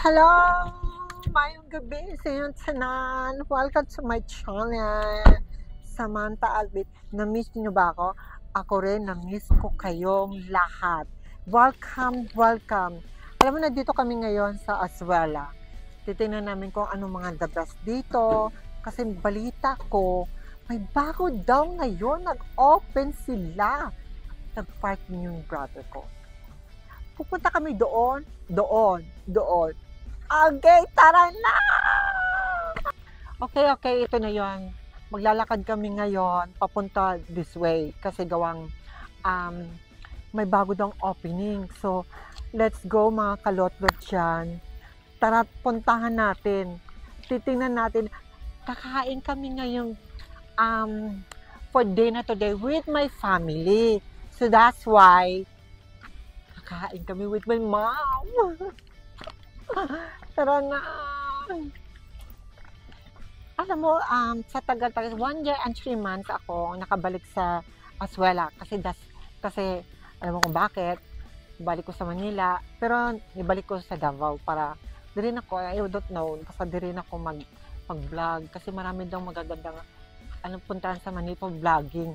Hello! Mayong gabi sa inyo tanan. Welcome to my channel. Samantha Albit. Na-miss niyo ba ako? Ako rin, na-miss ko kayong lahat. Welcome, welcome. Alam mo na, dito kami ngayon sa Azuela. Titingnan namin kung anong mga the best dito. Kasi balita ko, may bago daw ngayon. Nag-open sila. Nag-park yung brother ko. Pupunta kami doon. Okay, tara na! Okay, ito na yon. Maglalakad kami ngayon papunta this way kasi gawang may bago daw opening. So, let's go mga kalot-lot dyan. Tara, puntahan natin. Titingnan natin. Kakain kami ngayong for dinner today with my family. So, that's why kakain kami with my mom. Tara na! Alam mo, sa tagal-tagal, 1 year and 3 months ako nakabalik sa Azuela. Kasi alam mo kung bakit, balik ko sa Manila, pero ibalik ko sa Davao para di rin ako, I don't know, basta di rin ako mag-vlog kasi marami daw magagandang puntahan sa Manila, vlogging.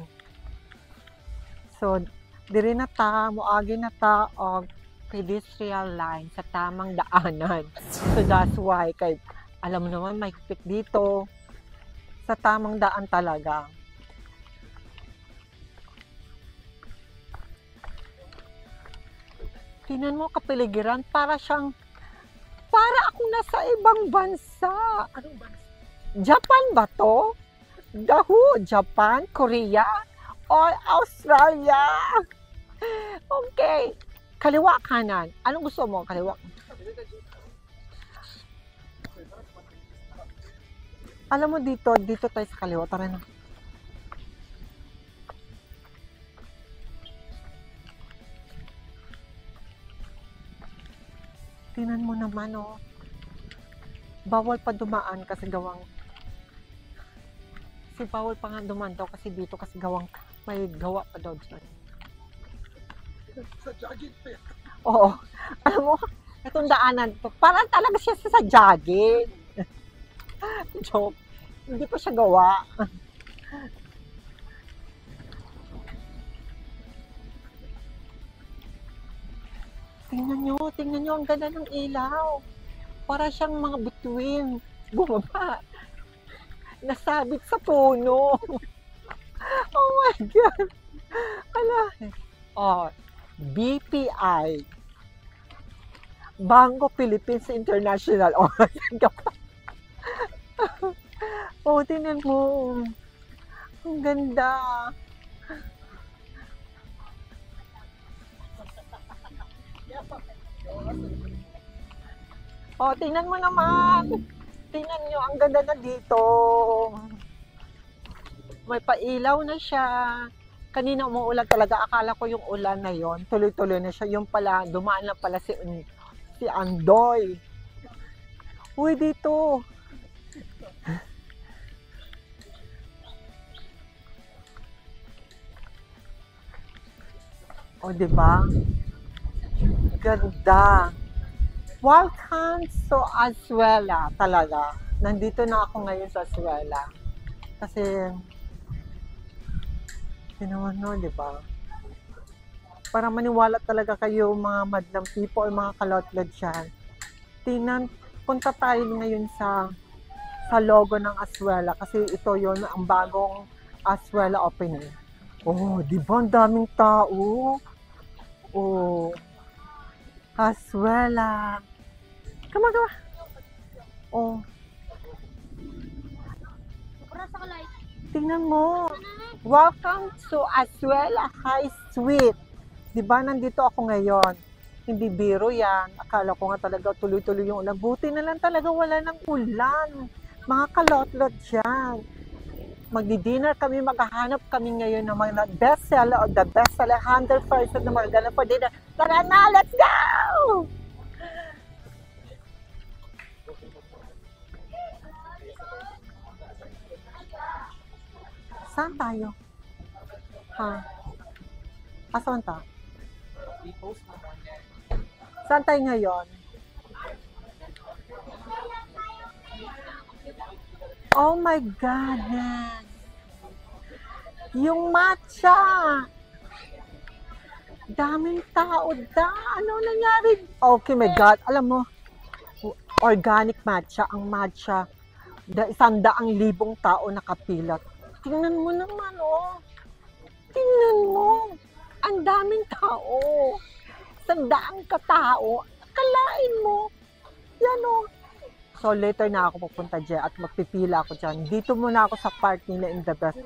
So, di rin na ta, muagi na ta, o pedestrian line sa tamang daanan. So that's why, kay alam mo naman, may higpit dito. Sa tamang daan talaga. Tingnan mo kapiligiran, para akong nasa ibang bansa. Anong bansa? Japan ba to? Dahu, Japan, Korea, or Australia? Okay. Kaliwa, kanan. Anong gusto mo? Kaliwa. Alam mo dito tayo sa kaliwa. Tara na. Tingnan mo naman, oh. Bawal pa dumaan kasi gawang bawal pa nga dumaan daw kasi dito kasi gawang may gawa pa daw dyan. Sa jogging fit. Oo. Alam mo, itong daanan, parang talaga siya sa jogging. Joke. Hindi pa siya gawa. Tingnan nyo, ang ganda ng ilaw. Para siyang mga bituin. Bumaba. Nasabit sa puno. Oh my God. Ala. Oh, BPI. Bangko Philippines International. Oh, tingnan mo. Ang ganda. Oh, tingnan mo naman. Tingnan nyo, ang ganda na dito. May pailaw na siya. Kanina umuulan talaga. Akala ko yung ulan na yon, tuloy-tuloy na siya. Yung pala, dumaan na pala si Andoy. Uy, dito. O, diba? Ganda. Welcome to Azuela talaga. Nandito na ako ngayon sa Azuela. Kasi, ginawa no, diba? Para maniwala talaga kayo mga madlang people, mga kalotlad dyan. Tingnan, punta tayo ngayon sa logo ng Azuela kasi ito yon ang bagong Azuela opening. Oh, di ba ang daming tao? Oh, Azuela. Come on. Oh. Tingnan mo. Welcome to Azuela High Street. Di ba nandito ako ngayon? Hindi biro yan. Akala ko nga talaga tuloy-tuloy yung ulan. Buti na lang talaga wala ng ulan. Mga kalotlot dyan. Magdi-dinner kami, maghahanap kami ngayon ng mga bestseller o the bestseller 100% na mga ganap for dinner. Tara na, let's go! Saan tayo? Ha? Saan tayo? Saan tayo ngayon? Oh my goodness. Yung matcha. Daming tao da. Ano nangyari? Okay, my God. Alam mo, organic matcha. Ang matcha. 100,000 tao nakapilat. Tingnan mo naman, oh. Tingnan mo. Ang daming tao. 100 katao. Kalain mo. Yan, oh. So, later na ako pupunta dyan at magpipila ako dyan. Dito muna ako sa park nila in the best.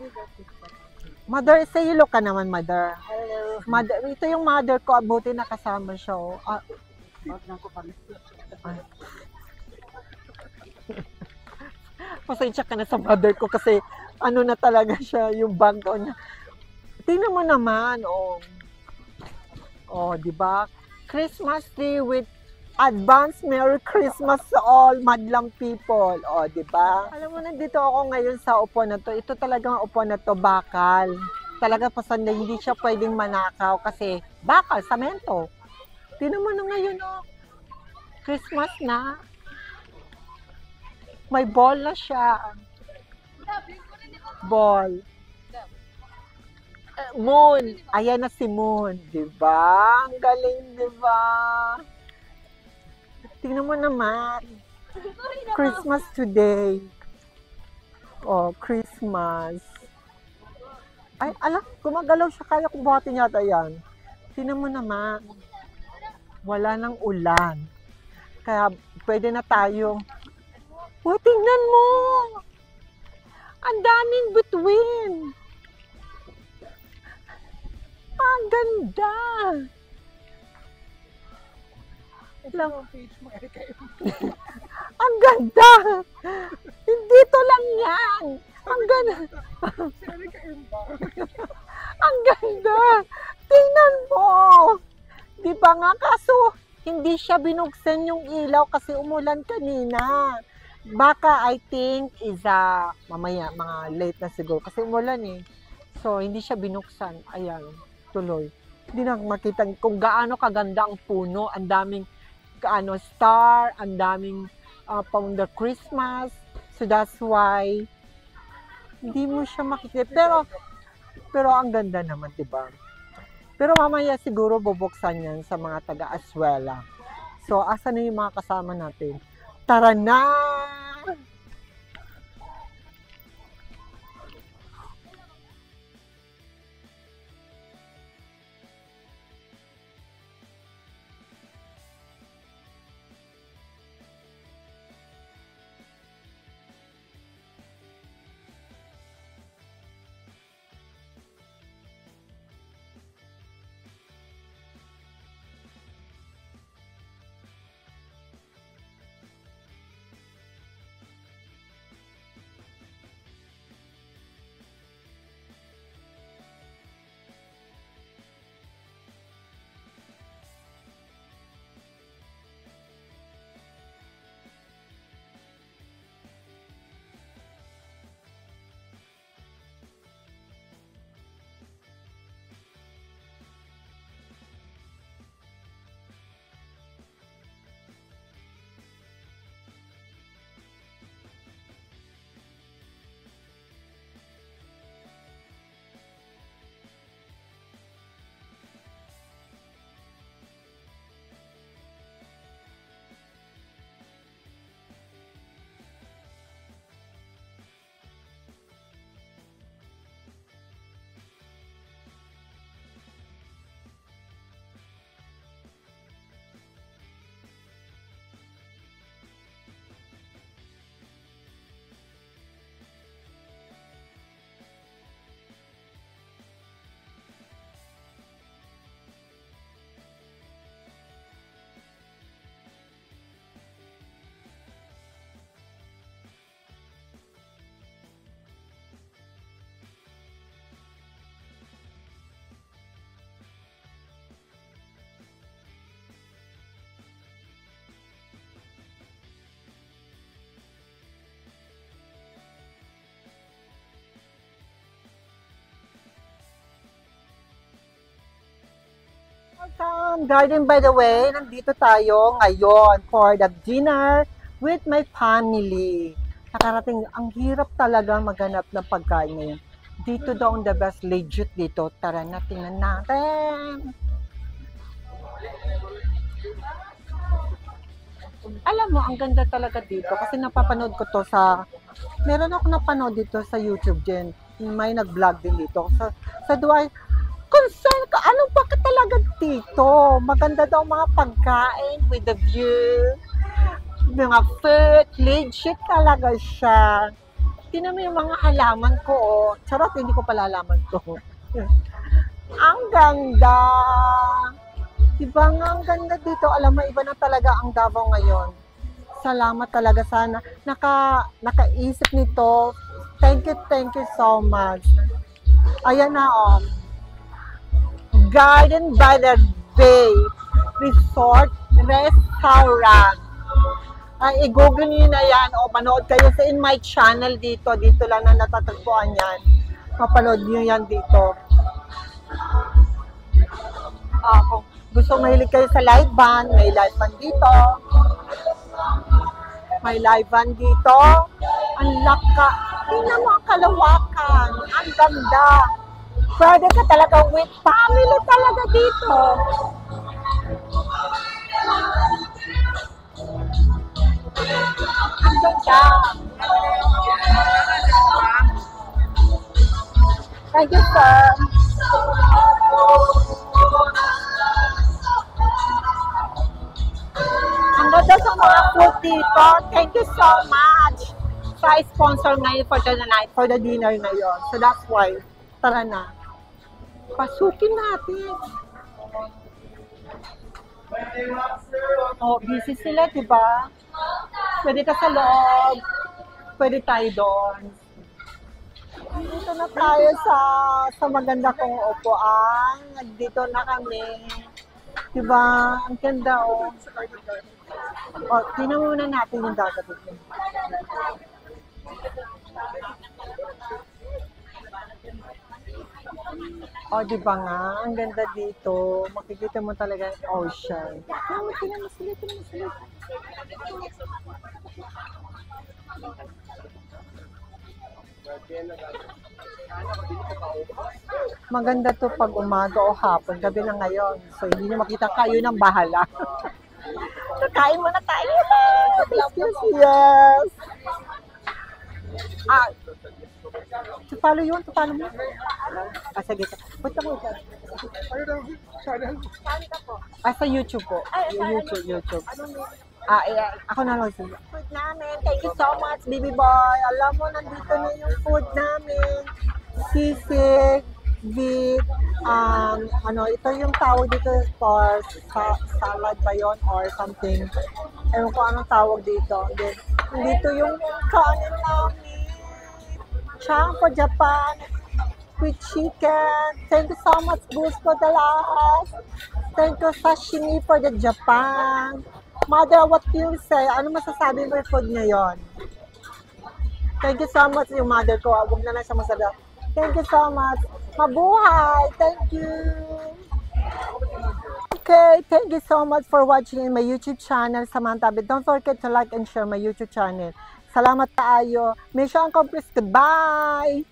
Mother, say hello ka naman, mother. Hello. Mother, ito yung mother ko. Buti nakasama siya, oh. Pasensya ka na sa mother ko kasi ano na talaga siya, yung background niya. Tingnan mo naman, oh. Oh, di ba? Christmas tree with advance Merry Christmas sa all madlang people. Oh, di ba? Alam mo, nandito ako ngayon sa upuan na to. Ito talagang upuan na to, bakal. Talaga pasan na hindi siya pwedeng manakaw kasi bakal, samento. Tingnan mo na ngayon, oh. Christmas na. May ball na siya. Ball. Moon. Ayan na si Moon. Diba? Ang galing, diba? Tingnan mo naman. Christmas today. Oh, Christmas. Ay, alam, gumagalaw siya. Kaya kong buhatin yata yan. Tingnan mo naman. Wala nang ulan. Kaya pwede na tayo. Oh, tingnan mo. Ang daming bituin. Ang ganda. Ang ganda. Hindi to lang yan. Ang ganda. Ang ganda. Tingnan mo. Di ba nga, kaso hindi siya binuksan yung ilaw kasi umulan kanina. Baka I think is mamaya, mga late na siguro kasi umulan eh. So, hindi siya binuksan. Ayan, tuloy. Hindi na makita kung gaano kaganda ang puno. Ang daming star, ang daming Founder Christmas. So, that's why hindi mo siya makikita. Pero ang ganda naman, diba? Pero mamaya siguro bubuksan yan sa mga taga-Aswela. So, asa na yung mga kasama natin? Tara na! Welcome, Garden by the way. Nandito tayo ngayon for the dinner with my family. nakarating. Ang hirap talaga maghanap ng pagkain ngayon. Dito daw ang the best, legit dito. Tara na, tingnan natin. Alam mo, ang ganda talaga dito kasi napapanood ko to sa, meron ako napanood dito sa YouTube din. May nag-vlog din dito. Sa Dubai, concern ka, ano ba ka talaga dito? Maganda daw mga pagkain with the view, mga food, legit talaga siya. Tingnan mo yung mga halaman ko, oh. Charot, hindi ko pala halaman to. Ang ganda! Diba nga, ang ganda dito. Alam mo, iba na talaga ang Davao ngayon. Salamat talaga sana. Nakaisip nito. Thank you so much. Ayan na, Garden by the Bay Resort Restaurant. Ay, i-google nyo na yan. O, manood kayo sa in my channel dito. Dito lang na natatagpuan yan. Mapanood nyo yan dito. Kung gusto mahilig kayo sa live band, may live band dito. May live band dito. Ang laka. Tingnan mo ang kalawakan. Ang ganda. Pwede ka talaga with family talaga dito. Ang ganda. Thank you, sir. Ang ganda sa mga food dito. Thank you so much sa sponsor ngayon for the night, for the dinner ngayon. So that's why, tara na. Pasukin natin. Oh, busy sila, diba? Pwede ka sa loob. Pwede tayo doon. Dito na tayo sa maganda kong upuan. Dito na kami. Diba? Ang ganda, oh. Oh, tingnan muna natin yung dagat dito. Oh, diba nga? Ang ganda dito. Makikita mo talaga yung ocean. Tingnan mo sila. Maganda to pag umaga o hapon, gabi na ngayon. So, hindi nyo makita, kayo ng bahala. Kakain muna tayo. Yes. Tupalo yun, tupalo mo. Sige. Punta mo ito. Sa YouTube po. YouTube. Ako na lang siya. Food namin. Thank you so much, baby boy. Alam mo, nandito na yung food namin. Sisig, beef, ito yung tawag dito for salad ba yun or something. Ewan ko anong tawag dito. Then, dito yung kanin namin. Chang for Japan with chicken. Thank you so much, Boost, for the last. Thank you, sashimi, for the Japan. Mother, what do you say? Ano masasabi mo yung food ngayon? Thank you so much yung mother ko. Huwag na lang siya masabi. Thank you so much. Mabuhay! Thank you! Okay, thank you so much for watching in my YouTube channel, Samantha. But don't forget to like and share my YouTube channel. Salamat tayo. Mission accomplished. Goodbye!